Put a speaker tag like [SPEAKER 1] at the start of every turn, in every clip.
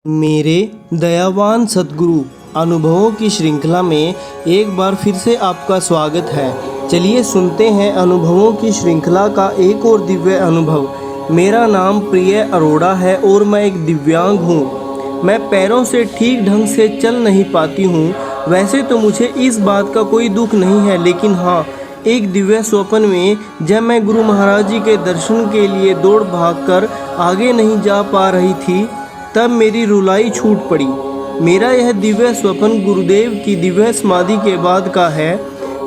[SPEAKER 1] मेरे दयावान सद्गुरु अनुभवों की श्रृंखला में एक बार फिर से आपका स्वागत है। चलिए सुनते हैं अनुभवों की श्रृंखला का एक और दिव्य अनुभव। मेरा नाम प्रिय अरोड़ा है और मैं एक दिव्यांग हूँ। मैं पैरों से ठीक ढंग से चल नहीं पाती हूँ। वैसे तो मुझे इस बात का कोई दुख नहीं है, लेकिन हाँ, एक दिव्य स्वप्न में जब मैं गुरु महाराज जी के दर्शन के लिए दौड़ भाग कर आगे नहीं जा पा रही थी, तब मेरी रुलाई छूट पड़ी। मेरा यह दिव्य स्वप्न गुरुदेव की दिव्य समाधि के बाद का है।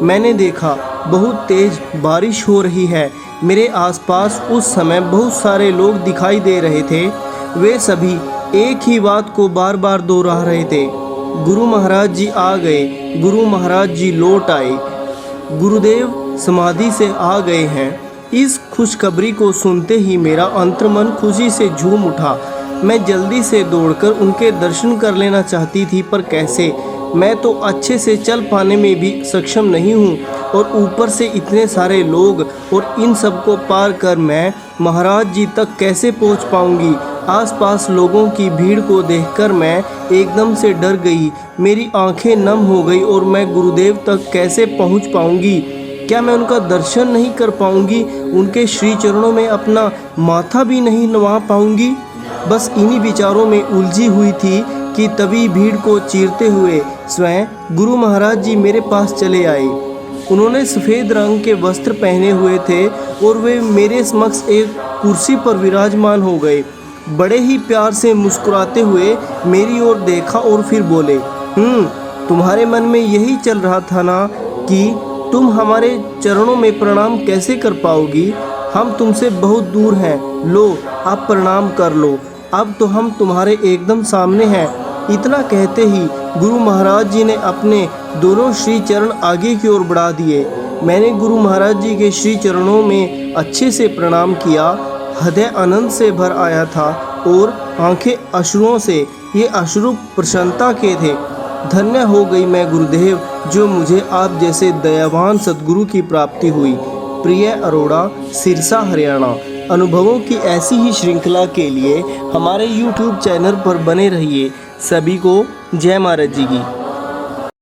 [SPEAKER 1] मैंने देखा बहुत तेज बारिश हो रही है। मेरे आसपास उस समय बहुत सारे लोग दिखाई दे रहे थे। वे सभी एक ही बात को बार बार दोहरा रहे थे, गुरु महाराज जी आ गए, गुरु महाराज जी लौट आए, गुरुदेव समाधि से आ गए हैं। इस खुशखबरी को सुनते ही मेरा अंतर्मन खुशी से झूम उठा। मैं जल्दी से दौड़कर उनके दर्शन कर लेना चाहती थी, पर कैसे? मैं तो अच्छे से चल पाने में भी सक्षम नहीं हूँ, और ऊपर से इतने सारे लोग, और इन सबको पार कर मैं महाराज जी तक कैसे पहुँच पाऊँगी? आसपास लोगों की भीड़ को देखकर मैं एकदम से डर गई। मेरी आंखें नम हो गई और मैं गुरुदेव तक कैसे पहुँच पाऊँगी? क्या मैं उनका दर्शन नहीं कर पाऊँगी? उनके श्री चरणों में अपना माथा भी नहीं नवा पाऊँगी? बस इन्हीं विचारों में उलझी हुई थी कि तभी भीड़ को चीरते हुए स्वयं गुरु महाराज जी मेरे पास चले आए। उन्होंने सफ़ेद रंग के वस्त्र पहने हुए थे और वे मेरे समक्ष एक कुर्सी पर विराजमान हो गए। बड़े ही प्यार से मुस्कुराते हुए मेरी ओर देखा और फिर बोले, तुम्हारे मन में यही चल रहा था ना कि तुम हमारे चरणों में प्रणाम कैसे कर पाओगी? हम तुमसे बहुत दूर हैं। लो, आप प्रणाम कर लो। अब तो हम तुम्हारे एकदम सामने हैं। इतना कहते ही गुरु महाराज जी ने अपने दोनों श्री चरण आगे की ओर बढ़ा दिए। मैंने गुरु महाराज जी के श्री चरणों में अच्छे से प्रणाम किया। हृदय आनंद से भर आया था और आंखें अश्रुओं से, ये अश्रु प्रसन्नता के थे। धन्य हो गई मैं गुरुदेव, जो मुझे आप जैसे दयावान सद्गुरु की प्राप्ति हुई। प्रिय अरोड़ा, सिरसा, हरियाणा। अनुभवों की ऐसी ही श्रृंखला के लिए हमारे YouTube चैनल पर बने रहिए। सभी को जय महाराज जी की।